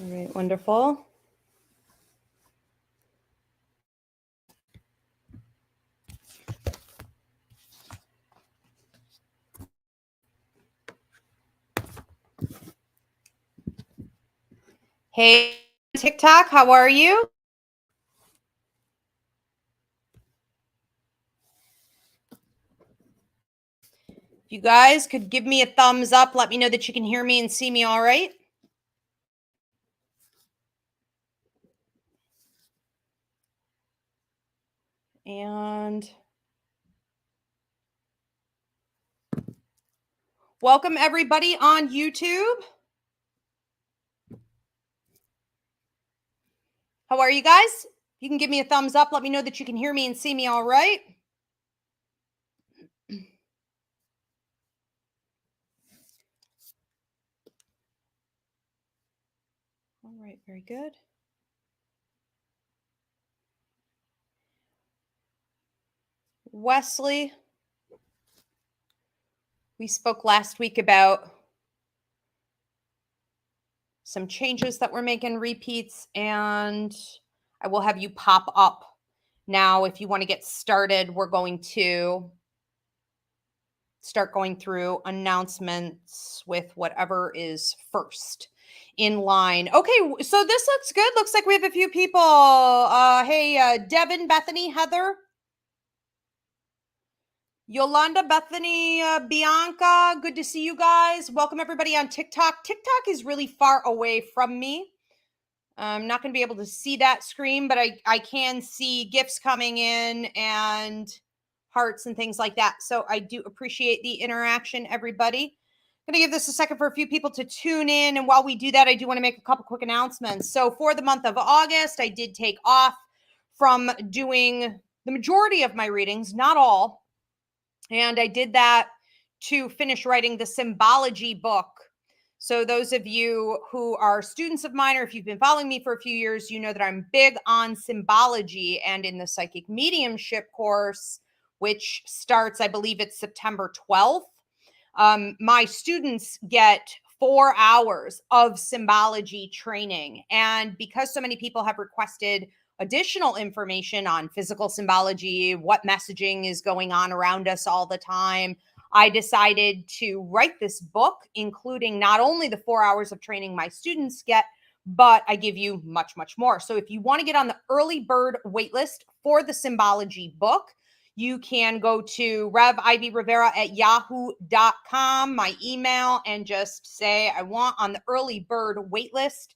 All right, wonderful. Hey, TikTok, how are you? If you guys could give me a thumbs up, let me know that you can hear me and see me all right. And welcome everybody on YouTube. How are you guys? If you can give me a thumbs up, let me know that you can hear me and see me all right. All right, very good. Wesley, we spoke last week about some changes that we're making, repeats, and I will have you pop up. Now, if you want to get started, we're going to start going through announcements with whatever is first in line. Okay, so this looks good. Looks like we have a few people. Hey, Devin, Bethany, Heather, Yolanda, Bethany, Bianca, good to see you guys. Welcome everybody on TikTok. TikTok is really far away from me. I'm not going to be able to see that screen, but I can see GIFs coming in and hearts and things like that. So I do appreciate the interaction, everybody. I'm going to give this a second for a few people to tune in. And while we do that, I do want to make a couple quick announcements. So for the month of August, I did take off from doing the majority of my readings, not all. And I did that to finish writing the Symbology book. So those of you who are students of mine, or if you've been following me for a few years, you know that I'm big on symbology. And in the psychic mediumship course, which starts, I believe it's September 12th, my students get 4 hours of symbology training. And because so many people have requested additional information on physical symbology, what messaging is going on around us all the time, I decided to write this book, including not only the 4 hours of training my students get, but I give you much, much more. So if you want to get on the early bird waitlist for the Symbology book, you can go to revivrivera@yahoo.com, my email, and just say, I want on the early bird waitlist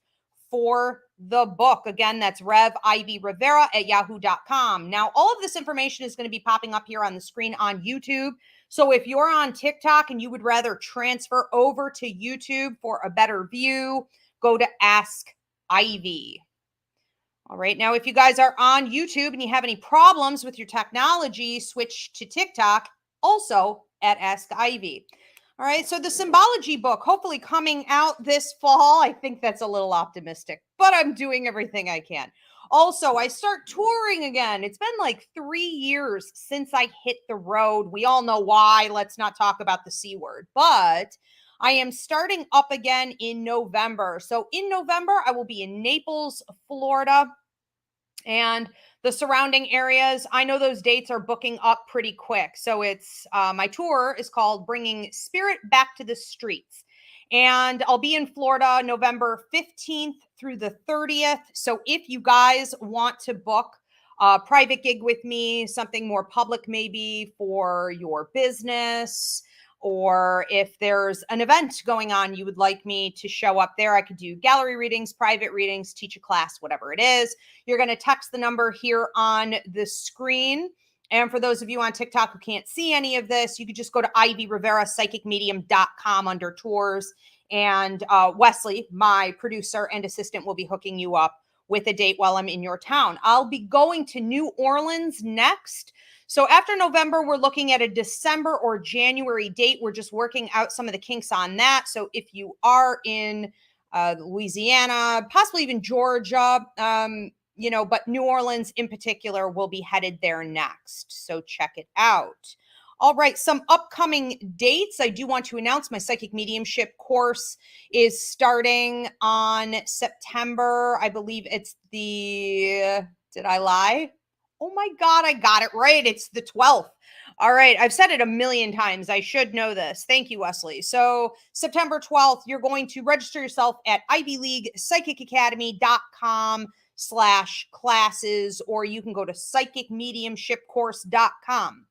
for the book. Again, that's revivrivera@yahoo.com. Now, all of this information is going to be popping up here on the screen on YouTube. So if you're on TikTok and you would rather transfer over to YouTube for a better view, go to Ask Ivy. All right. Now, if you guys are on YouTube and you have any problems with your technology, switch to TikTok, also at Ask Ivy. All right. So the Symbology book, hopefully coming out this fall. I think that's a little optimistic, but I'm doing everything I can. Also, I start touring again. It's been like 3 years since I hit the road. We all know why. Let's not talk about the C word, but I am starting up again in November. So in November, I will be in Naples, Florida, and the surrounding areas. I know those dates are booking up pretty quick. So it's my tour is called Bringing Spirit Back to the Streets. And I'll be in Florida November 15th through the 30th. So if you guys want to book a private gig with me, something more public maybe for your business, or if there's an event going on you would like me to show up there, I could do gallery readings, private readings, teach a class, whatever it is. You're going to text the number here on the screen. And for those of you on TikTok who can't see any of this, you could just go to ivyrivera.psychicmedium.com under tours. And Wesley, my producer and assistant, will be hooking you up with a date while I'm in your town. I'll be going to New Orleans next. So after November, we're looking at a December or January date. We're just working out some of the kinks on that. So if you are in Louisiana, possibly even Georgia, but New Orleans in particular will be headed there next. So check it out. All right, some upcoming dates. I do want to announce my psychic mediumship course is starting on September. I believe it's did I lie? Oh my God, I got it right. It's the 12th. All right, I've said it a million times. I should know this. Thank you, Wesley. So September 12th, you're going to register yourself at ivyleaguepsychicacademy.com/classes, or you can go to psychicmediumshipcourse.com.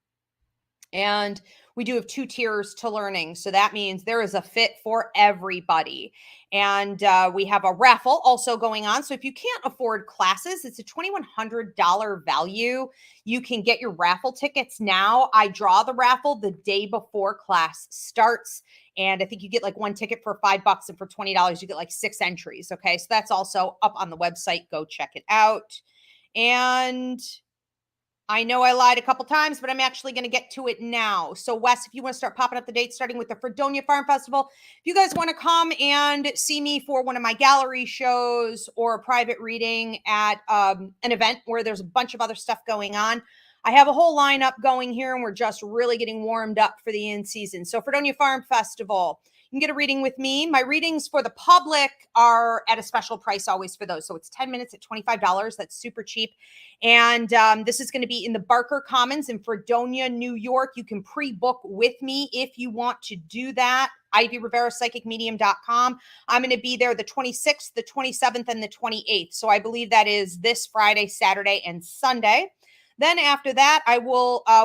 And we do have 2 tiers to learning. So that means there is a fit for everybody. And we have a raffle also going on. So if you can't afford classes, it's a $2,100 value. You can get your raffle tickets now. I draw the raffle the day before class starts. And I think you get like 1 ticket for $5, and for $20, you get like 6 entries. Okay. So that's also up on the website. Go check it out. And I know I lied a couple times, but I'm actually going to get to it now. So Wes, if you want to start popping up the dates, starting with the Fredonia Farm Festival, if you guys want to come and see me for one of my gallery shows or a private reading at an event where there's a bunch of other stuff going on, I have a whole lineup going here, and we're just really getting warmed up for the in season. So Fredonia Farm Festival, you can get a reading with me. My readings for the public are at a special price always for those. So it's 10 minutes at $25. That's super cheap. And this is going to be in the Barker Commons in Fredonia, New York. You can pre-book with me if you want to do that. IvyRiveraPsychicMedium.com. I'm going to be there the 26th, the 27th, and the 28th. So I believe that is this Friday, Saturday, and Sunday. Then after that,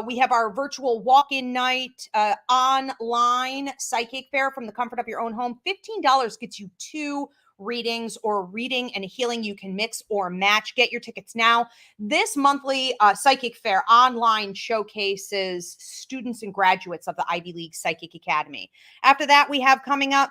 we have our virtual walk-in night online psychic fair from the comfort of your own home. $15 gets you 2 readings, or reading and healing you can mix or match. Get your tickets now. This monthly psychic fair online showcases students and graduates of the Ivy League Psychic Academy. After that, we have coming up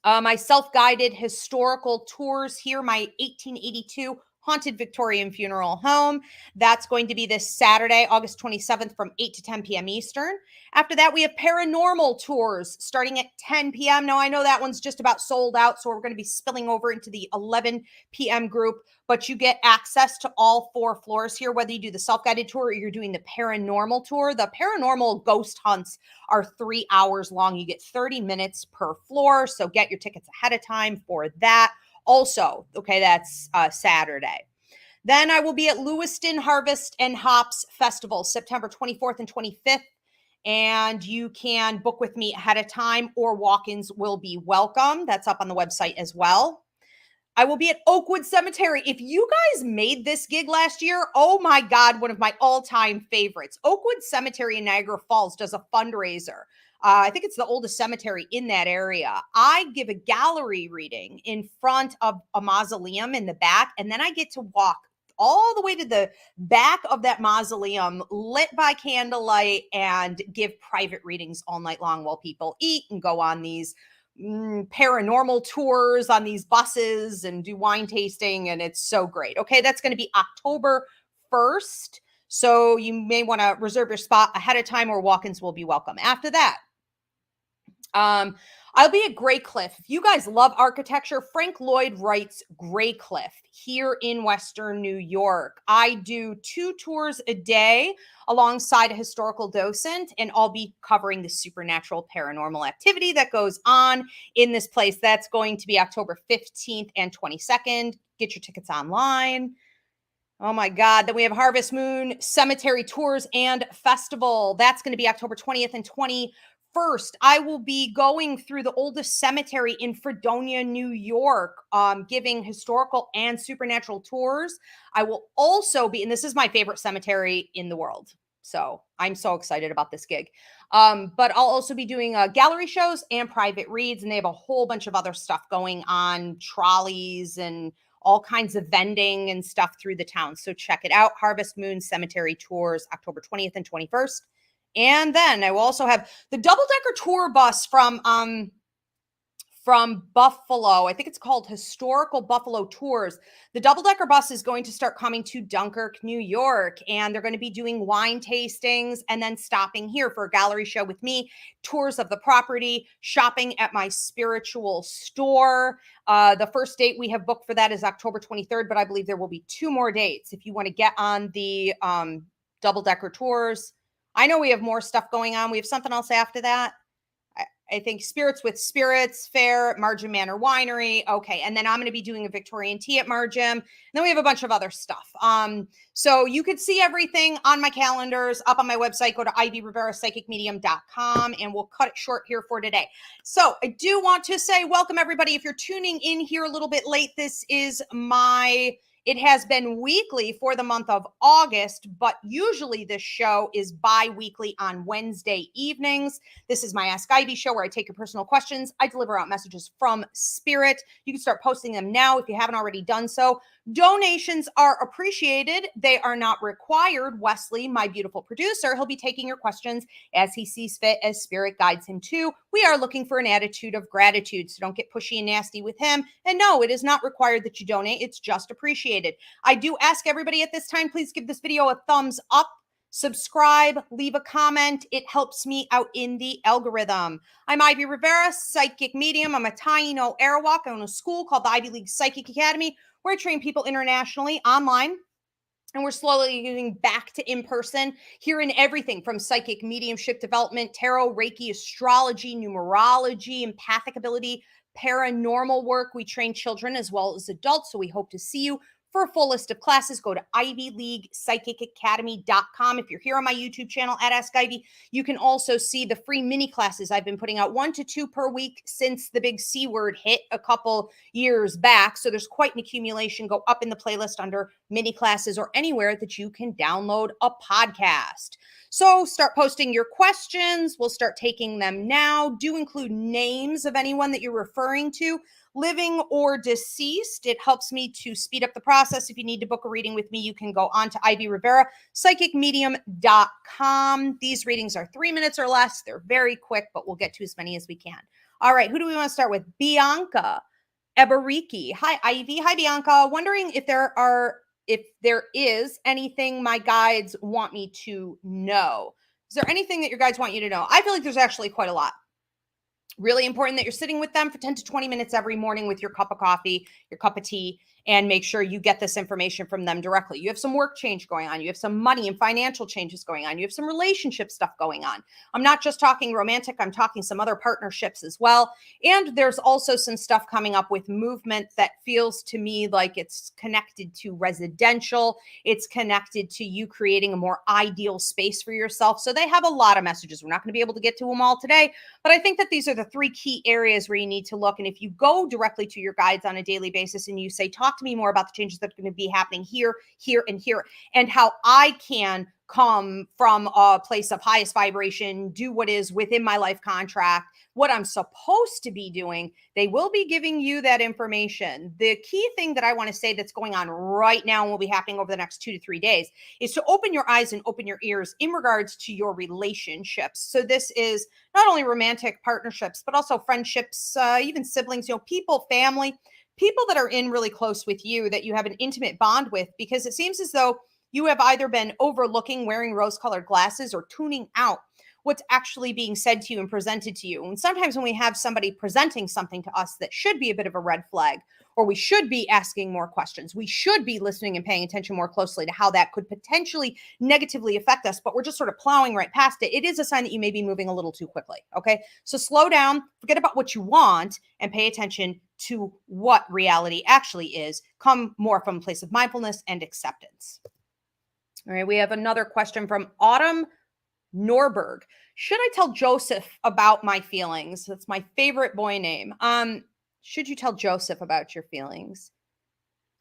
my self-guided historical tours here, my 1882 Haunted Victorian Funeral Home. That's going to be this Saturday, August 27th from 8 to 10 p.m. Eastern. After that, we have paranormal tours starting at 10 p.m. Now, I know that one's just about sold out, so we're going to be spilling over into the 11 p.m. group, but you get access to all 4 floors here, whether you do the self-guided tour or you're doing the paranormal tour. The paranormal ghost hunts are 3 hours long. You get 30 minutes per floor, so get your tickets ahead of time for that. Also, okay, that's Saturday. Then I will be at Lewiston Harvest and Hops Festival, September 24th and 25th. And you can book with me ahead of time, or walk-ins will be welcome. That's up on the website as well. I will be at Oakwood Cemetery. If you guys made this gig last year, oh my God, one of my all-time favorites. Oakwood Cemetery in Niagara Falls does a fundraiser. I think it's the oldest cemetery in that area. I give a gallery reading in front of a mausoleum in the back, and then I get to walk all the way to the back of that mausoleum, lit by candlelight, and give private readings all night long while people eat and go on these paranormal tours on these buses and do wine tasting, and it's so great. Okay, that's going to be October 1st. So you may want to reserve your spot ahead of time, or walk-ins will be welcome. After that, I'll be at Grey Cliff. If you guys love architecture, Frank Lloyd Wright's Grey Cliff here in Western New York. I do 2 tours a day alongside a historical docent, and I'll be covering the supernatural paranormal activity that goes on in this place. That's going to be October 15th and 22nd. Get your tickets online. Oh my God. Then we have Harvest Moon Cemetery Tours and Festival. That's going to be October 20th and 21st. I will be going through the oldest cemetery in Fredonia, New York, giving historical and supernatural tours. I will also be, and this is my favorite cemetery in the world, so I'm so excited about this gig. But I'll also be doing gallery shows and private reads, and they have a whole bunch of other stuff going on, trolleys and all kinds of vending and stuff through the town. So check it out. Harvest Moon Cemetery Tours, October 20th and 21st. And then I will also have the double-decker tour bus from Buffalo. I think it's called Historical Buffalo Tours. The double-decker bus is going to start coming to Dunkirk, New York, and they're going to be doing wine tastings and then stopping here for a gallery show with me, tours of the property, shopping at my spiritual store. The first date we have booked for that is October 23rd, but I believe there will be 2 more dates if you want to get on the double-decker tours. I know we have more stuff going on. We have something else after that. I think Spirits with Spirits Fair at Margin Manor Winery. Okay. And then I'm going to be doing a Victorian tea at Margin. And then we have a bunch of other stuff. So you could see everything on my calendars up on my website. Go to IvyRiveraPsychicMedium.com, and we'll cut it short here for today. So I do want to say welcome, everybody. If you're tuning in here a little bit late, this is it has been weekly for the month of August, but usually this show is bi-weekly on Wednesday evenings. This is my Ask Ivy show where I take your personal questions. I deliver out messages from spirit. You can start posting them now if you haven't already done so. Donations are appreciated. They are not required. Wesley, my beautiful producer, he'll be taking your questions as he sees fit, as spirit guides him to. We are looking for an attitude of gratitude, so don't get pushy and nasty with him. And no, it is not required that you donate. It's just appreciated. I do ask everybody at this time, please give this video a thumbs up, subscribe, leave a comment. It helps me out in the algorithm. I'm Ivy Rivera, psychic medium. I'm a Taino Airwalk. I own a school called the Ivy League Psychic Academy, where I train people internationally online. And we're slowly getting back to in-person, hearing everything from psychic mediumship development, tarot, Reiki, astrology, numerology, empathic ability, paranormal work. We train children as well as adults, so we hope to see you. For a full list of classes, go to ivyleaguepsychicacademy.com. If you're here on my YouTube channel at Ask Ivy, you can also see the free mini classes I've been putting out 1 to 2 per week since the big C word hit a couple years back. So there's quite an accumulation. Go up in the playlist under mini classes or anywhere that you can download a podcast. So start posting your questions. We'll start taking them now. Do include names of anyone that you're referring to, living or deceased. It helps me to speed up the process. If you need to book a reading with me, you can go on to IvyRiveraPsychicMedium.com. These readings are 3 minutes or less. They're very quick, but we'll get to as many as we can. All right, who do we want to start with? Bianca Ebariki. Hi, Ivy. Hi, Bianca. Wondering if there is anything my guides want me to know. Is there anything that your guides want you to know? I feel like there's actually quite a lot. Really important that you're sitting with them for 10 to 20 minutes every morning with your cup of coffee, your cup of tea, and make sure you get this information from them directly. You have some work change going on. You have some money and financial changes going on. You have some relationship stuff going on. I'm not just talking romantic. I'm talking some other partnerships as well. And there's also some stuff coming up with movement that feels to me like it's connected to residential. It's connected to you creating a more ideal space for yourself. So they have a lot of messages. We're not going to be able to get to them all today, but I think that these are the 3 key areas where you need to look. And if you go directly to your guides on a daily basis and you say, talk to me more about the changes that are going to be happening here, here, and here, and how I can come from a place of highest vibration, do what is within my life contract, what I'm supposed to be doing, they will be giving you that information. The key thing that I want to say that's going on right now and will be happening over the next 2 to 3 days is to open your eyes and open your ears in regards to your relationships. So this is not only romantic partnerships, but also friendships, even siblings, people, family, people that are in really close with you that you have an intimate bond with, because it seems as though you have either been overlooking, wearing rose-colored glasses, or tuning out what's actually being said to you and presented to you. And sometimes when we have somebody presenting something to us that should be a bit of a red flag, or we should be asking more questions, we should be listening and paying attention more closely to how that could potentially negatively affect us, but we're just sort of plowing right past it, it is a sign that you may be moving a little too quickly, okay? So slow down, forget about what you want, and pay attention to what reality actually is. Come more from a place of mindfulness and acceptance. All right, we have another question from Autumn Norberg. Should I tell Joseph about my feelings? That's my favorite boy name. Should you tell Joseph about your feelings?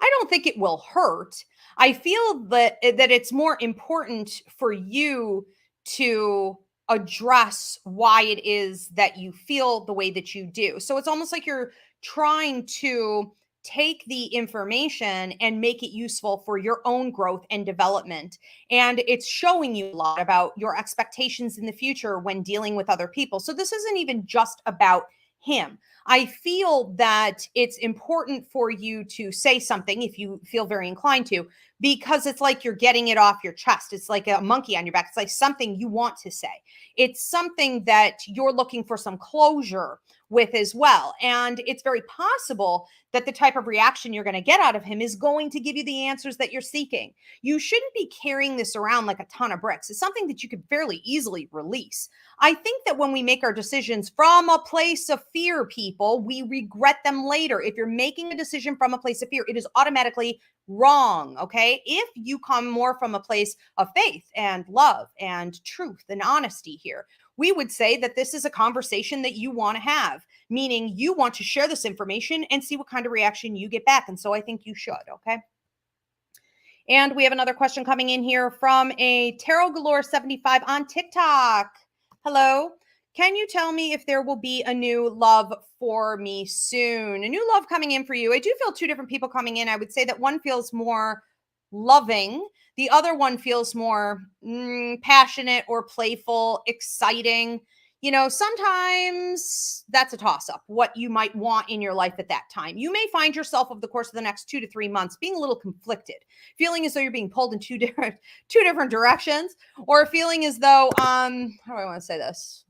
I don't think it will hurt. I feel that it's more important for you to address why it is that you feel the way that you do. So it's almost like you're trying to take the information and make it useful for your own growth and development. And it's showing you a lot about your expectations in the future when dealing with other people. So this isn't even just about him. I feel that it's important for you to say something if you feel very inclined to, because it's like you're getting it off your chest. It's like a monkey on your back. It's like something you want to say. It's something that you're looking for some closure with as well. And it's very possible that the type of reaction you're going to get out of him is going to give you the answers that you're seeking. You shouldn't be carrying this around like a ton of bricks. It's something that you could fairly easily release. I think that when we make our decisions from a place of fear, people, we regret them later. If you're making a decision from a place of fear, it is automatically wrong. Okay. If you come more from a place of faith and love and truth and honesty here, we would say that this is a conversation that you want to have, meaning you want to share this information and see what kind of reaction you get back. And so I think you should. Okay. And we have another question coming in here from a Tarot Galore 75 on TikTok. Hello. Can you tell me if there will be a new love for me soon? A new love coming in for you. I do feel two different people coming in. I would say that one feels more loving. The other one feels more passionate or playful, exciting. You know, sometimes that's a toss-up, what you might want in your life at that time. You may find yourself over the course of the next 2 to 3 months being a little conflicted, feeling as though you're being pulled in two different directions, or feeling as though, how do I want to say this?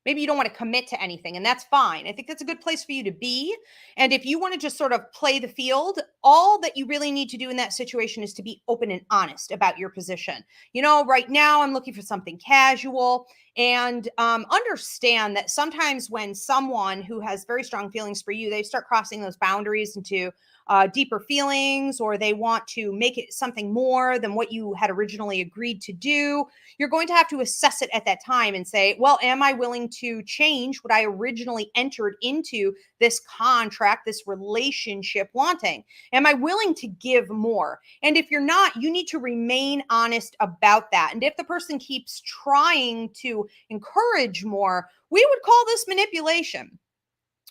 Maybe you don't want to commit to anything, and that's fine. I think that's a good place for you to be. And if you want to just sort of play the field, all that you really need to do in that situation is to be open and honest about your position. You know, right now I'm looking for something casual, and understand that sometimes when someone who has very strong feelings for you, they start crossing those boundaries into deeper feelings, or they want to make it something more than what you had originally agreed to do, you're going to have to assess it at that time and say, well, am I willing to change what I originally entered into this contract, this relationship wanting? Am I willing to give more? And if you're not, you need to remain honest about that. And if the person keeps trying to encourage more, we would call this manipulation,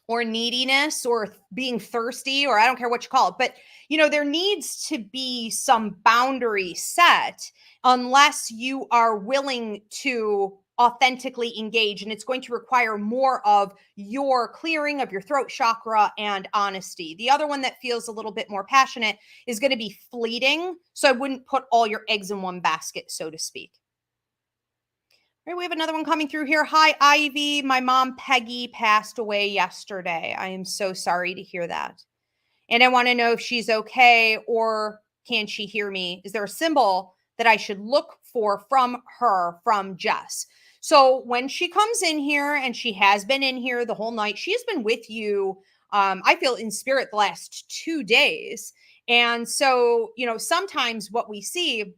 or neediness, or being thirsty, or I don't care what you call it. But, you know, there needs to be some boundary set unless you are willing to authentically engage. And it's going to require more of your clearing of your throat chakra and honesty. The other one that feels a little bit more passionate is going to be fleeting. So I wouldn't put all your eggs in one basket, so to speak. All right, we have another one coming through here. Hi, Ivy. My mom, Peggy, passed away yesterday. I am so sorry to hear that. And I want to know if she's okay, or can she hear me? Is there a symbol that I should look for from her, from Jess? So when she comes in here, and she has been in here the whole night, she has been with you, I feel, in spirit the last 2 days. And so, you know, sometimes what we see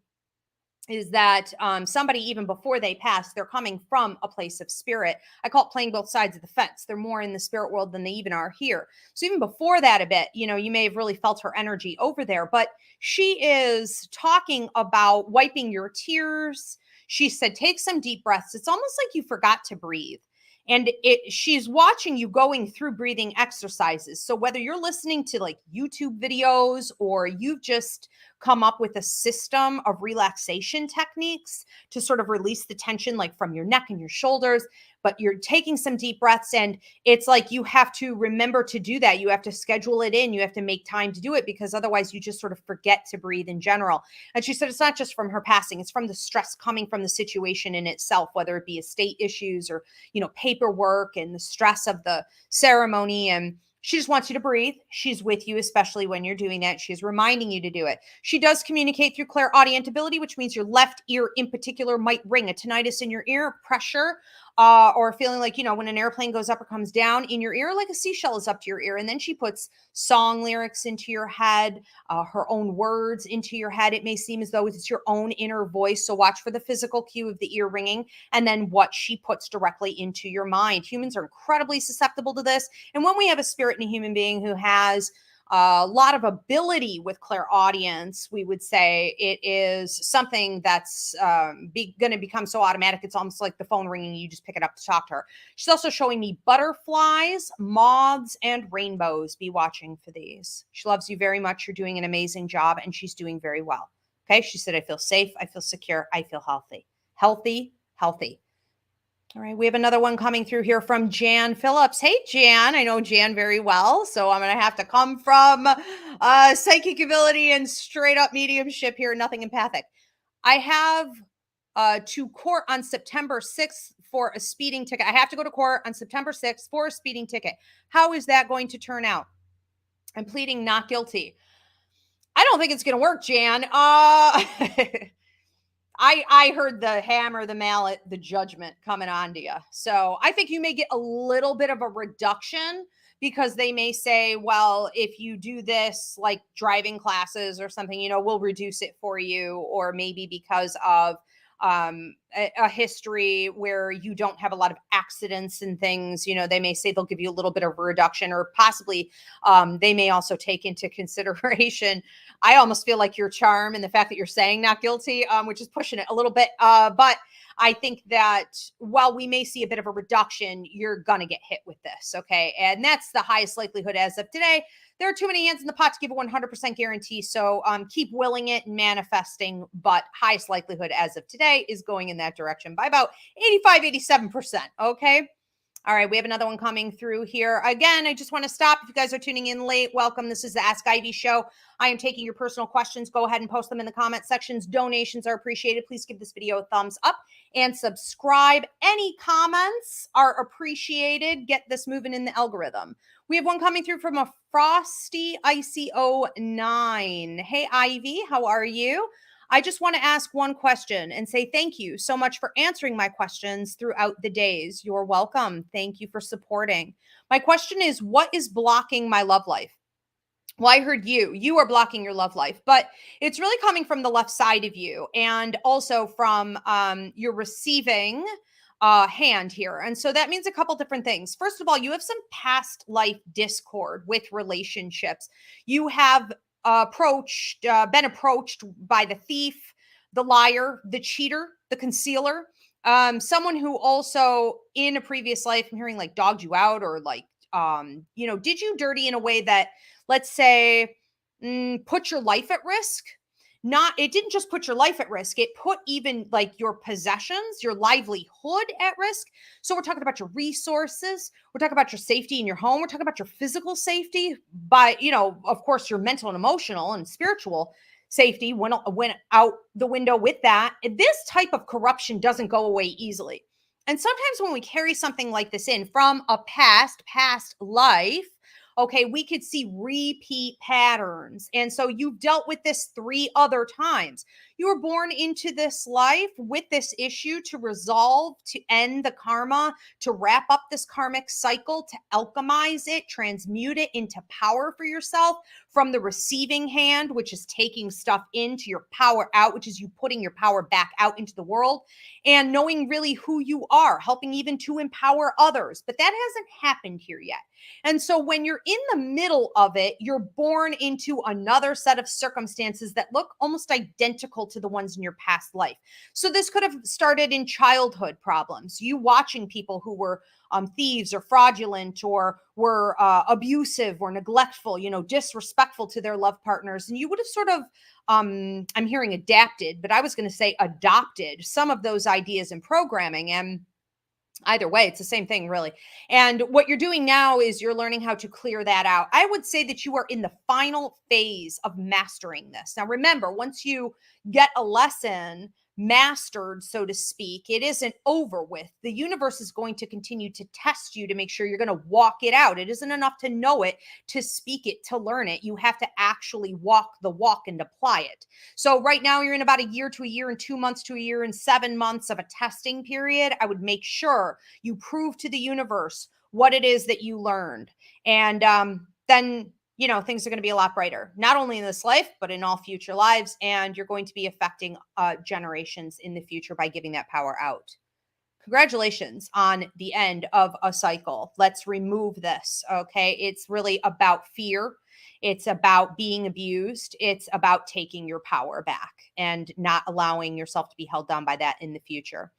is that somebody, even before they pass, they're coming from a place of spirit. I call it playing both sides of the fence. They're more in the spirit world than they even are here. So even before that a bit, you know, you may have really felt her energy over there, but she is talking about wiping your tears. She said, take some deep breaths. It's almost like you forgot to breathe. And she's watching you going through breathing exercises. So whether you're listening to like YouTube videos, or you've just come up with a system of relaxation techniques to sort of release the tension, like from your neck and your shoulders, but you're taking some deep breaths, and it's like you have to remember to do that. You have to schedule it in. You have to make time to do it, because otherwise you just sort of forget to breathe in general. And she said it's not just from her passing, it's from the stress coming from the situation in itself, whether it be estate issues or, you know, paperwork and the stress of the ceremony. And she just wants you to breathe. She's with you, especially when you're doing that. She's reminding you to do it. She does communicate through clairaudient ability, which means your left ear in particular might ring. A tinnitus in your ear, pressure, or feeling like, you know, when an airplane goes up or comes down in your ear, like a seashell is up to your ear. And then she puts song lyrics into your head, her own words into your head. It may seem as though it's your own inner voice. So watch for the physical cue of the ear ringing, and then what she puts directly into your mind. Humans are incredibly susceptible to this. And when we have a spirit in a human being who has a lot of ability with clairaudience, we would say it is something that's going to become so automatic. It's almost like the phone ringing. You just pick it up to talk to her. She's also showing me butterflies, moths, and rainbows. Be watching for these. She loves you very much. You're doing an amazing job, and she's doing very well. Okay. She said, I feel safe. I feel secure. I feel healthy, healthy, healthy. All right, we have another one coming through here from Jan Phillips. Hey, Jan, I know Jan very well, so I'm going to have to come from psychic ability and straight up mediumship here, nothing empathic. I have to court on September 6th for a speeding ticket. I have to go to court on September 6th for a speeding ticket. How is that going to turn out? I'm pleading not guilty. I don't think it's going to work, Jan. I heard the hammer, the mallet, the judgment coming on to you. So I think you may get a little bit of a reduction because they may say, well, if you do this like driving classes or something, we'll reduce it for you. Or maybe because of a history where you don't have a lot of accidents and things, they may say they'll give you a little bit of a reduction, or possibly they may also take into consideration. I almost feel like your charm and the fact that you're saying not guilty, which is pushing it a little bit. But I think that while we may see a bit of a reduction, you're going to get hit with this. Okay. And that's the highest likelihood as of today. There are too many hands in the pot to give a 100% guarantee. So keep willing it and manifesting. But highest likelihood as of today is going in that direction by about 85, 87%. Okay. All right, we have another one coming through here. Again, I just want to stop. If you guys are tuning in late, welcome. This is the Ask Ivy Show. I am taking your personal questions. Go ahead and post them in the comment sections. Donations are appreciated. Please give this video a thumbs up and subscribe. Any comments are appreciated. Get this moving in the algorithm. We have one coming through from a Frosty ICO9. Hey, Ivy, how are you? I just want to ask one question and say thank you so much for answering my questions throughout the days. You're welcome. Thank you for supporting. My question is, what is blocking my love life? Well, I heard you are blocking your love life, but it's really coming from the left side of you and also from your receiving hand here. And so that means a couple different things. First of all, you have some past life discord with relationships. You have been approached by the thief, the liar, the cheater, the concealer, someone who also in a previous life, I'm hearing like dogged you out or like, did you dirty in a way that, let's say, put your life at risk. It didn't just put your life at risk. It put even like your possessions, your livelihood at risk. So we're talking about your resources. We're talking about your safety in your home. We're talking about your physical safety by, of course, your mental and emotional and spiritual safety went out the window with that. This type of corruption doesn't go away easily. And sometimes when we carry something like this in from a past life, okay, we could see repeat patterns. And so you've dealt with this 3 other times. You were born into this life with this issue to resolve, to end the karma, to wrap up this karmic cycle, to alchemize it, transmute it into power for yourself from the receiving hand, which is taking stuff into your power out, which is you putting your power back out into the world and knowing really who you are, helping even to empower others. But that hasn't happened here yet. And so when you're in the middle of it, you're born into another set of circumstances that look almost identical to the ones in your past life. So this could have started in childhood problems, you watching people who were thieves or fraudulent or were abusive or neglectful, disrespectful to their love partners. And you would have sort of, I'm hearing adapted, but I was going to say adopted some of those ideas and programming. And either way, it's the same thing, really. And what you're doing now is you're learning how to clear that out. I would say that you are in the final phase of mastering this. Now, remember, once you get a lesson mastered, so to speak, it isn't over with. The universe is going to continue to test you to make sure you're going to walk it out. It isn't enough to know it, to speak it, to learn it. You have to actually walk the walk and apply it. So right now you're in about a year to a year and 2 months to a year and 7 months of a testing period. I would make sure you prove to the universe what it is that you learned. And then things are going to be a lot brighter, not only in this life, but in all future lives. And you're going to be affecting generations in the future by giving that power out. Congratulations on the end of a cycle. Let's remove this. Okay. It's really about fear. It's about being abused. It's about taking your power back and not allowing yourself to be held down by that in the future.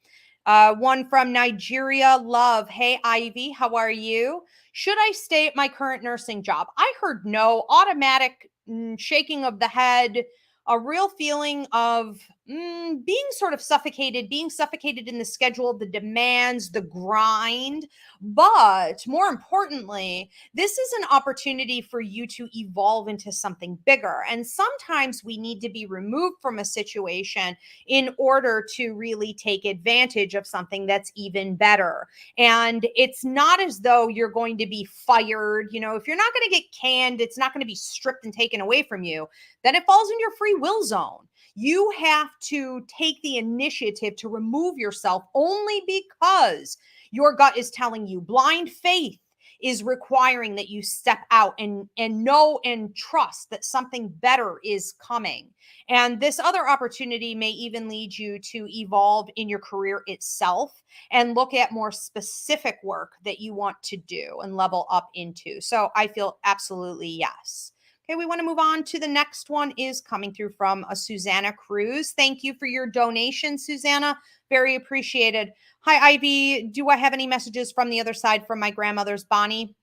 One from Nigeria, love. Hey, Ivy, how are you? Should I stay at my current nursing job? I heard no. Automatic shaking of the head, a real feeling of being sort of suffocated, in the schedule, the demands, the grind. But more importantly, this is an opportunity for you to evolve into something bigger. And sometimes we need to be removed from a situation in order to really take advantage of something that's even better. And it's not as though you're going to be fired. If you're not going to get canned, it's not going to be stripped and taken away from you. Then it falls in your free will zone. You have to take the initiative to remove yourself only because your gut is telling you. Blind faith is requiring that you step out and know and trust that something better is coming. And this other opportunity may even lead you to evolve in your career itself and look at more specific work that you want to do and level up into. So I feel absolutely yes. Okay, we want to move on to the next one is coming through from a Susanna Cruz. Thank you for your donation, Susanna. Very appreciated. Hi, Ivy. Do I have any messages from the other side from my grandmother's Bonnie?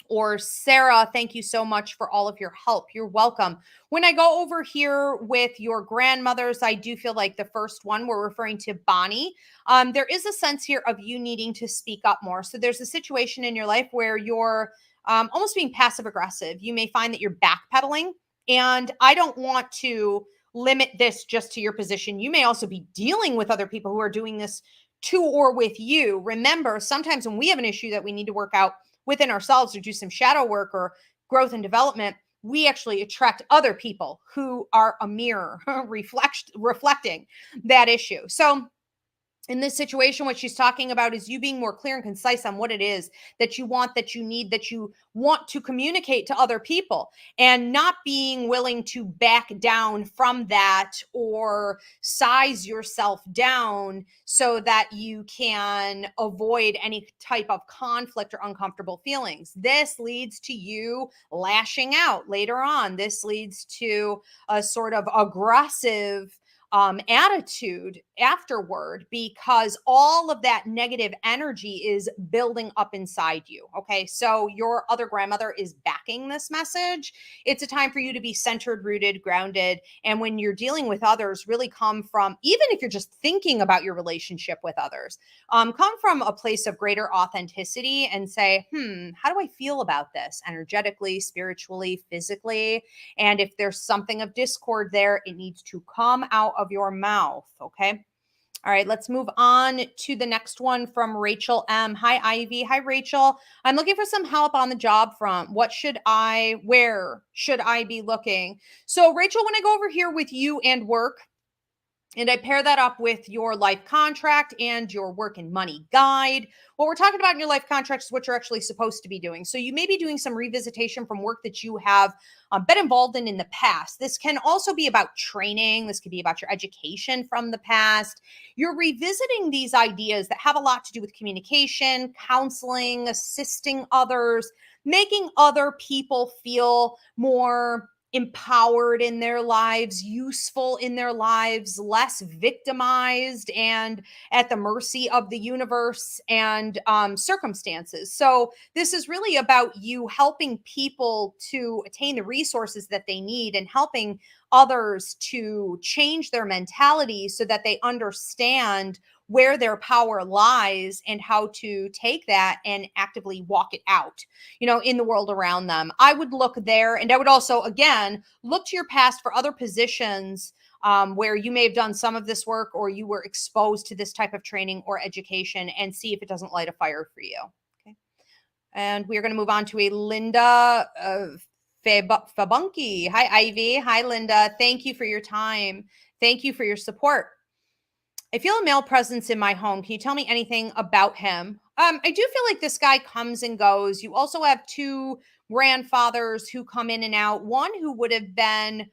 Or Sarah, thank you so much for all of your help. You're welcome. When I go over here with your grandmothers, I do feel like the first one, we're referring to Bonnie. There is a sense here of you needing to speak up more. So there's a situation in your life where you're almost being passive aggressive. You may find that you're backpedaling, and I don't want to limit this just to your position. You may also be dealing with other people who are doing this to or with you. Remember, sometimes when we have an issue that we need to work out within ourselves or do some shadow work or growth and development, we actually attract other people who are a mirror reflecting that issue. So in this situation, what she's talking about is you being more clear and concise on what it is that you want, that you need, that you want to communicate to other people, and not being willing to back down from that or size yourself down so that you can avoid any type of conflict or uncomfortable feelings. This leads to you lashing out later on. This leads to a sort of aggressive attitude afterward, because all of that negative energy is building up inside you. Okay. So your other grandmother is backing this message. It's a time for you to be centered, rooted, grounded. And when you're dealing with others, really come from, even if you're just thinking about your relationship with others, come from a place of greater authenticity and say, how do I feel about this energetically, spiritually, physically? And if there's something of discord there, it needs to come out of your mouth. Okay. All right, let's move on to the next one from Rachel M. Hi, Ivy. Hi, Rachel. I'm looking for some help on the job front. Where should I be looking? So, Rachel, when I go over here with you and work, and I pair that up with your life contract and your work and money guide, what we're talking about in your life contract is what you're actually supposed to be doing. So you may be doing some revisitation from work that you have been involved in the past. This can also be about training. This could be about your education from the past. You're revisiting these ideas that have a lot to do with communication, counseling, assisting others, making other people feel more empowered in their lives, useful in their lives, less victimized and at the mercy of the universe and circumstances. So this is really about you helping people to attain the resources that they need and helping others to change their mentality so that they understand where their power lies and how to take that and actively walk it out, in the world around them. I would look there, and I would also, again, look to your past for other positions where you may have done some of this work or you were exposed to this type of training or education, and see if it doesn't light a fire for you. Okay. And we are going to move on to a Linda Fabunky. Hi, Ivy. Hi, Linda. Thank you for your time. Thank you for your support. I feel a male presence in my home. Can you tell me anything about him? I do feel like this guy comes and goes. You also have two grandfathers who come in and out. One who would have been,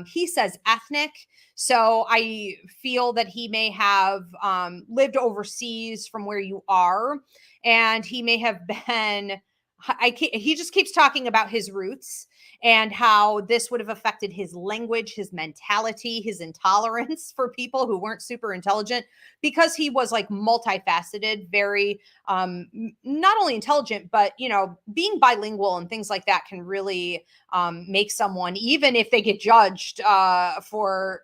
he says, ethnic. So I feel that he may have lived overseas from where you are. And he may have been he just keeps talking about his roots and how this would have affected his language, his mentality, his intolerance for people who weren't super intelligent, because he was like multifaceted, very not only intelligent, but being bilingual and things like that can really make someone, even if they get judged for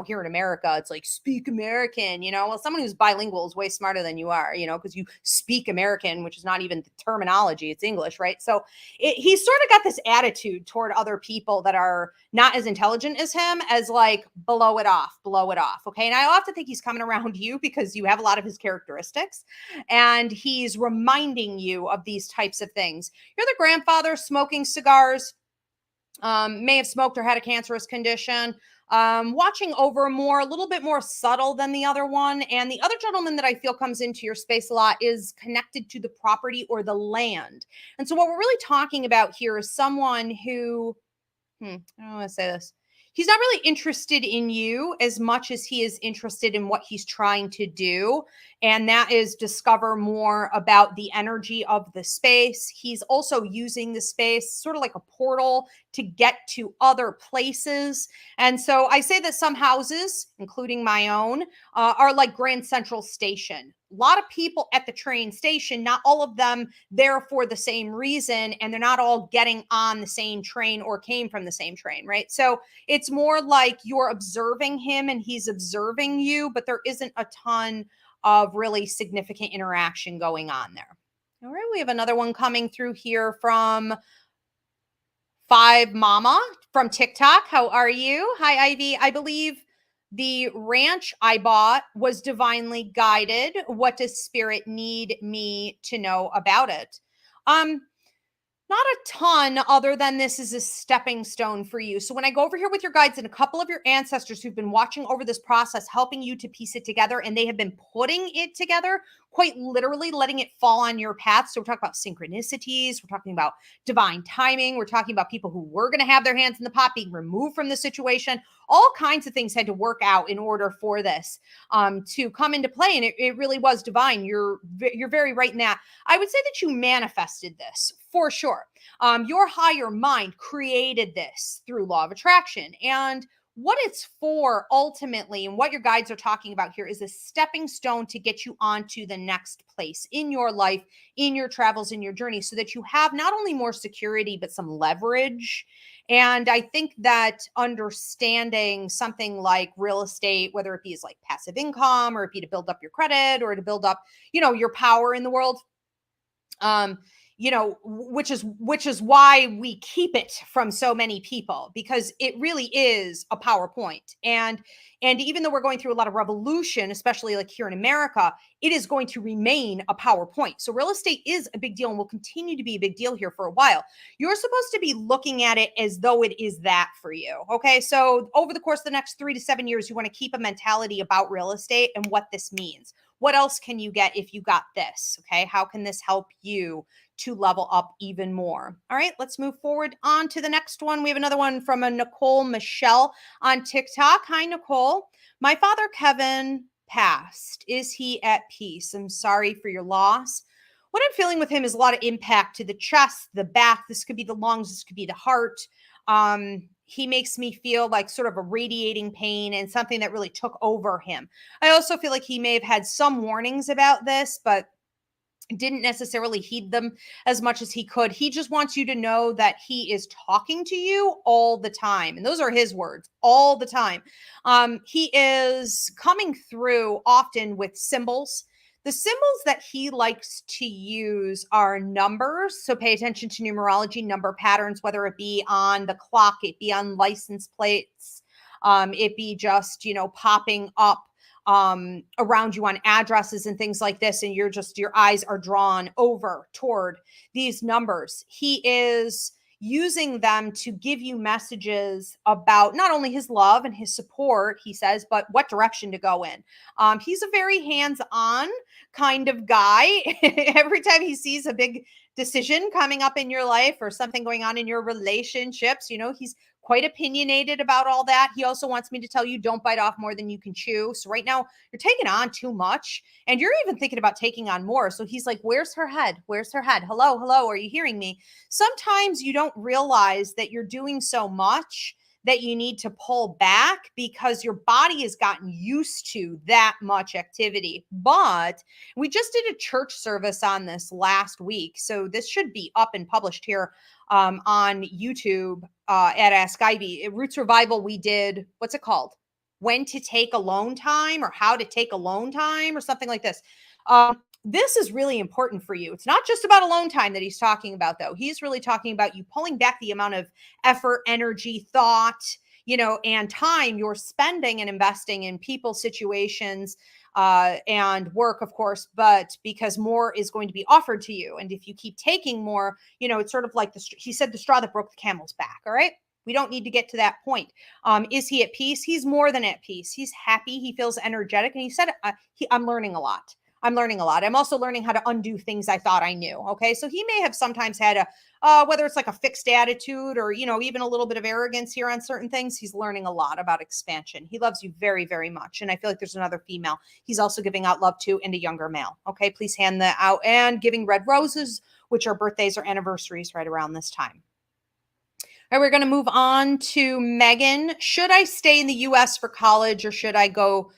here in America, it's like speak American. Well, someone who's bilingual is way smarter than you are, because you speak American, which is not even the terminology, it's English, right? So he's sort of got this attitude toward other people that are not as intelligent as him, as like blow it off, okay? And I often think he's coming around you because you have a lot of his characteristics, and he's reminding you of these types of things. You're the grandfather smoking cigars, may have smoked or had a cancerous condition, watching over more, a little bit more subtle than the other one. And the other gentleman that I feel comes into your space a lot is connected to the property or the land. And so what we're really talking about here is someone who, I don't want to say this. He's not really interested in you as much as he is interested in what he's trying to do. And that is discover more about the energy of the space. He's also using the space sort of like a portal to get to other places. And so I say that some houses, including my own, are like Grand Central Station. A lot of people at the train station, not all of them there for the same reason, and they're not all getting on the same train or came from the same train, right? So it's more like you're observing him and he's observing you, but there isn't a ton of really significant interaction going on there. All right, we have another one coming through here from Five Mama from TikTok. How are you? Hi, Ivy. I believe the ranch I bought was divinely guided. What does spirit need me to know about it? Not a ton, other than this is a stepping stone for you. So when I go over here with your guides and a couple of your ancestors who've been watching over this process, helping you to piece it together, and they have been putting it together, quite literally letting it fall on your path. So we're talking about synchronicities. We're talking about divine timing. We're talking about people who were going to have their hands in the pot being removed from the situation. All kinds of things had to work out in order for this to come into play. And it really was divine. You're very right in that. I would say that you manifested this for sure. Your higher mind created this through law of attraction. And what it's for ultimately, and what your guides are talking about here, is a stepping stone to get you onto the next place in your life, in your travels, in your journey, so that you have not only more security, but some leverage. And I think that understanding something like real estate, whether it be as like passive income, or it be to build up your credit, or to build up, your power in the world, which is why we keep it from so many people, because it really is a PowerPoint. And even though we're going through a lot of revolution, especially like here in America, it is going to remain a PowerPoint. So real estate is a big deal and will continue to be a big deal here for a while. You're supposed to be looking at it as though it is that for you. Okay. So over the course of the next 3 to 7 years, you want to keep a mentality about real estate and what this means. What else can you get if you got this? Okay. How can this help you to level up even more? All right, let's move forward on to the next one. We have another one from a Nicole Michelle on TikTok. Hi, Nicole. My father, Kevin, passed. Is he at peace? I'm sorry for your loss. What I'm feeling with him is a lot of impact to the chest, the back. This could be the lungs. This could be the heart. He makes me feel like sort of a radiating pain and something that really took over him. I also feel like he may have had some warnings about this, but didn't necessarily heed them as much as he could. He just wants you to know that he is talking to you all the time. And those are his words, all the time. He is coming through often with symbols. The symbols that he likes to use are numbers. So pay attention to numerology, number patterns, whether it be on the clock, it be on license plates, it be just, popping up around you on addresses and things like this. And your eyes are drawn over toward these numbers. He is using them to give you messages about not only his love and his support, he says, but what direction to go in. He's a very hands-on kind of guy. Every time he sees a big decision coming up in your life or something going on in your relationships, he's quite opinionated about all that. He also wants me to tell you, don't bite off more than you can chew. So right now you're taking on too much and you're even thinking about taking on more. So he's like, where's her head? Where's her head? Hello, hello. Are you hearing me? Sometimes you don't realize that you're doing so much that you need to pull back because your body has gotten used to that much activity. But we just did a church service on this last week. So this should be up and published here on YouTube at Ask Ivy. At Roots Revival, we did, what's it called? When to take alone time, or how to take alone time, or something like this. This is really important for you. It's not just about alone time that he's talking about, though. He's really talking about you pulling back the amount of effort, energy, thought, and time you're spending and investing in people, situations, and work, of course, but because more is going to be offered to you. And if you keep taking more, it's sort of like he said, the straw that broke the camel's back. All right. We don't need to get to that point. Is he at peace? He's more than at peace. He's happy. He feels energetic. And he said, I'm learning a lot. I'm also learning how to undo things I thought I knew. Okay. So he may have sometimes had whether it's like a fixed attitude or, even a little bit of arrogance here on certain things. He's learning a lot about expansion. He loves you very, very much. And I feel like there's another female he's also giving out love to, and a younger male. Okay. Please hand that out, and giving red roses, which are birthdays or anniversaries right around this time. All right, we're going to move on to Megan. Should I stay in the US for college, or should I go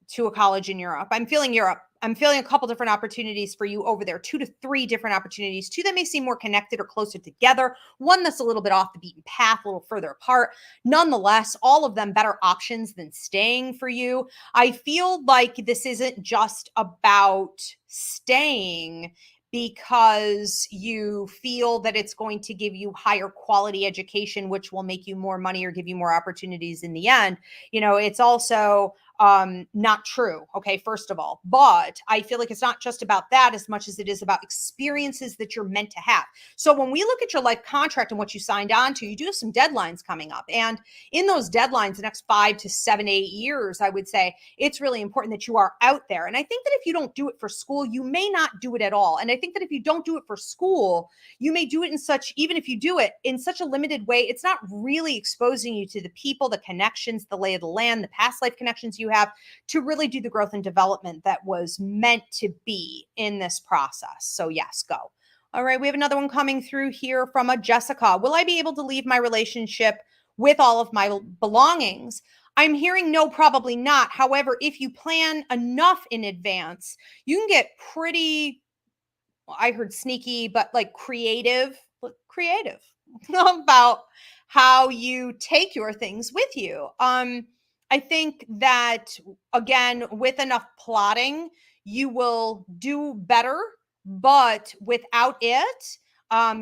to a college in Europe? I'm feeling Europe. I'm feeling a couple different opportunities for you over there, 2 to 3 different opportunities, 2 that may seem more connected or closer together, 1 that's a little bit off the beaten path, a little further apart. Nonetheless, all of them better options than staying for you. I feel like this isn't just about staying because you feel that it's going to give you higher quality education, which will make you more money or give you more opportunities in the end. It's also not true. Okay. First of all, but I feel like it's not just about that as much as it is about experiences that you're meant to have. So when we look at your life contract and what you signed on to, you do have some deadlines coming up. And in those deadlines, the next 5 to 7, 8 years, I would say it's really important that you are out there. And I think that if you don't do it for school, you may not do it at all. And I think that if you don't do it for school, you may do it even if you do it in such a limited way, it's not really exposing you to the people, the connections, the lay of the land, the past life connections you have to really do the growth and development that was meant to be in this process. So yes, go. All right. We have another one coming through here from a Jessica. Will I be able to leave my relationship with all of my belongings? I'm hearing no, probably not. However, if you plan enough in advance, you can get pretty, well, I heard sneaky, but like creative about how you take your things with you. I think that, again, with enough plotting, you will do better, but without it,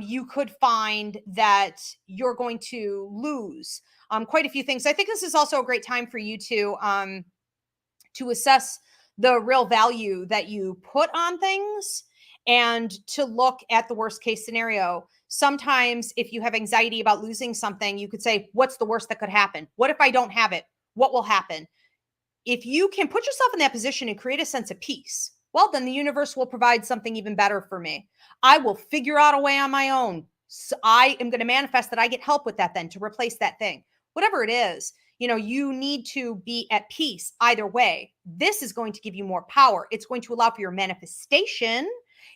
you could find that you're going to lose quite a few things. I think this is also a great time for you to assess the real value that you put on things and to look at the worst case scenario. Sometimes if you have anxiety about losing something, you could say, what's the worst that could happen? What if I don't have it? What will happen? If you can put yourself in that position and create a sense of peace, well, then the universe will provide something even better for me. I will figure out a way on my own. So I am going to manifest that I get help with that then to replace that thing. Whatever it is, you need to be at peace either way. This is going to give you more power. It's going to allow for your manifestation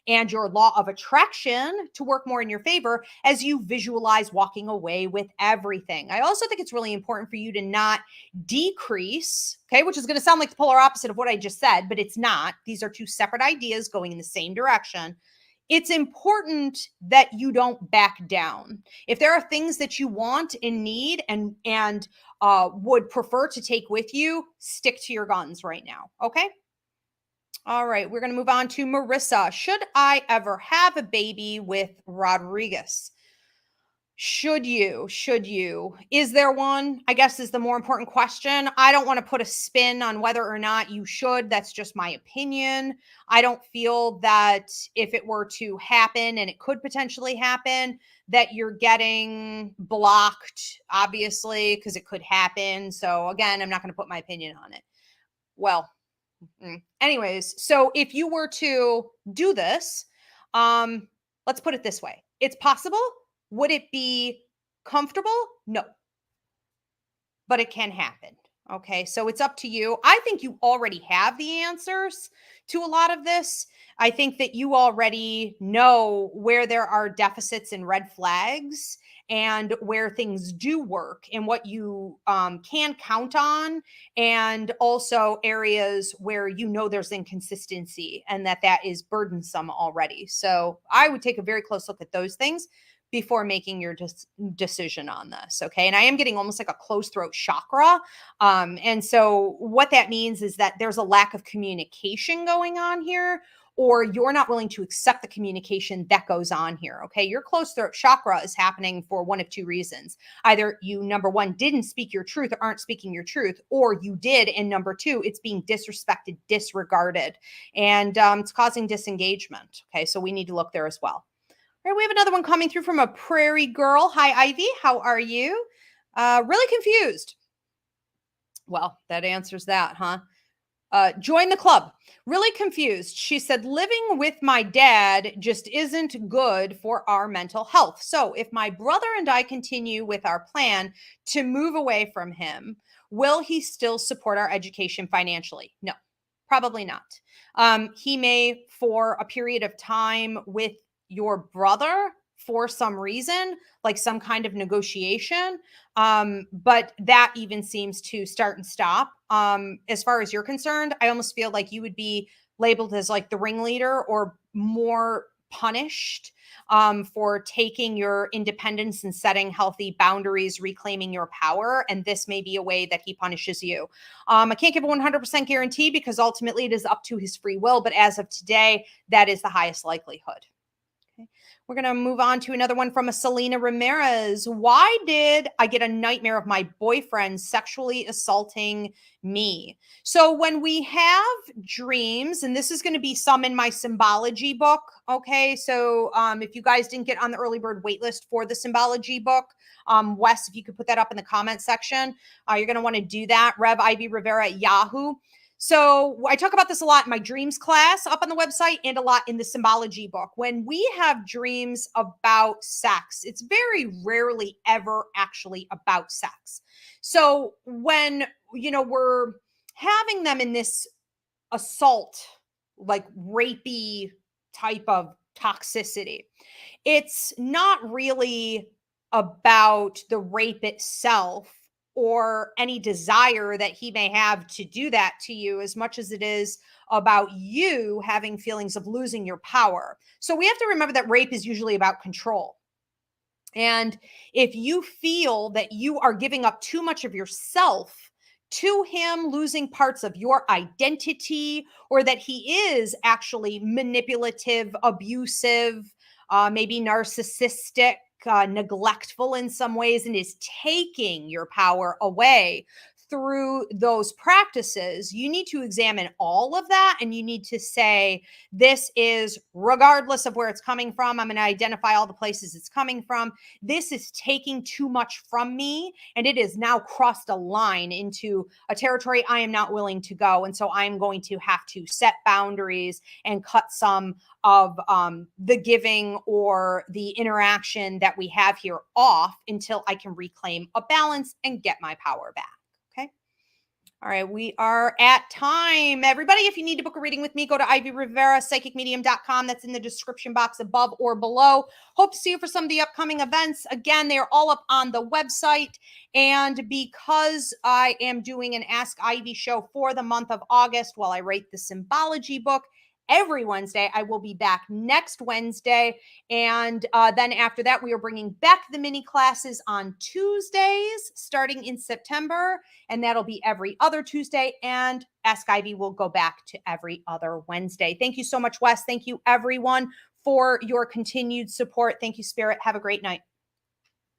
and your law of attraction to work more in your favor as you visualize walking away with everything. I also think it's really important for you to not decrease, okay, which is going to sound like the polar opposite of what I just said, but it's not. These are 2 separate ideas going in the same direction. It's important that you don't back down. If there are things that you want and need and would prefer to take with you, stick to your guns right now, okay? All right, we're going to move on to Marissa. Should I ever have a baby with Rodriguez? Should you? Is there one? I guess is the more important question. I don't want to put a spin on whether or not you should. That's just my opinion. I don't feel that if it were to happen, and it could potentially happen, that you're getting blocked, obviously, because it could happen. So again, I'm not going to put my opinion on it. Well, Anyways, so if you were to do this, let's put it this way. It's possible. Would it be comfortable? No, but it can happen. Okay, so it's up to you. I think you already have the answers to a lot of this. I think that you already know where there are deficits and red flags and where things do work and what you can count on, and also areas where you know there's inconsistency and that is burdensome already. So I would take a very close look at those things before making your decision on this. Okay. And I am getting almost like a closed throat chakra. And so what that means is that there's a lack of communication going on here, or you're not willing to accept the communication that goes on here. Okay. Your closed throat chakra is happening for one of two reasons. Either you, number one, didn't speak your truth or aren't speaking your truth, or you did. And number two, it's being disrespected, disregarded, and it's causing disengagement. Okay. So we need to look there as well. All right, we have another one coming through from a prairie girl. Hi, Ivy. How are you? Really confused. Well, that answers that, huh? Join the club. Really confused. She said, living with my dad just isn't good for our mental health. So if my brother and I continue with our plan to move away from him, will he still support our education financially? No, probably not. He may, for a period of time with your brother for some reason, like some kind of negotiation. But that even seems to start and stop. As far as you're concerned, I almost feel like you would be labeled as like the ringleader or more punished for taking your independence and setting healthy boundaries, reclaiming your power. And this may be a way that he punishes you. I can't give a 100% guarantee because ultimately it is up to his free will. But as of today, that is the highest likelihood. We're going to move on to another one from a Selena Ramirez. Why did I get a nightmare of my boyfriend sexually assaulting me? So when we have dreams, and this is going to be some in my symbology book. Okay. So if you guys didn't get on the early bird waitlist for the symbology book, Wes, if you could put that up in the comment section, you're going to want to do that. Rev Ivy Rivera at Yahoo. So I talk about this a lot in my dreams class up on the website and a lot in the symbology book. When we have dreams about sex, it's very rarely ever actually about sex. So when, we're having them in this assault, like rapey type of toxicity, it's not really about the rape itself or any desire that he may have to do that to you, as much as it is about you having feelings of losing your power. So we have to remember that rape is usually about control. And if you feel that you are giving up too much of yourself to him, losing parts of your identity, or that he is actually manipulative, abusive, maybe narcissistic, neglectful in some ways, and is taking your power away through those practices, you need to examine all of that. And you need to say, this is, regardless of where it's coming from, I'm going to identify all the places it's coming from. This is taking too much from me, and it has now crossed a line into a territory I am not willing to go. And so I'm going to have to set boundaries and cut some of the giving or the interaction that we have here off until I can reclaim a balance and get my power back. All right, we are at time. Everybody, if you need to book a reading with me, go to ivyrivera.psychicmedium.com. That's in the description box above or below. Hope to see you for some of the upcoming events. Again, they are all up on the website. And because I am doing an Ask Ivy show for the month of August while I write the symbology book, every Wednesday, I will be back next Wednesday. And then after that, we are bringing back the mini classes on Tuesdays starting in September. And that'll be every other Tuesday. And Ask Ivy will go back to every other Wednesday. Thank you so much, Wes. Thank you, everyone, for your continued support. Thank you, Spirit. Have a great night.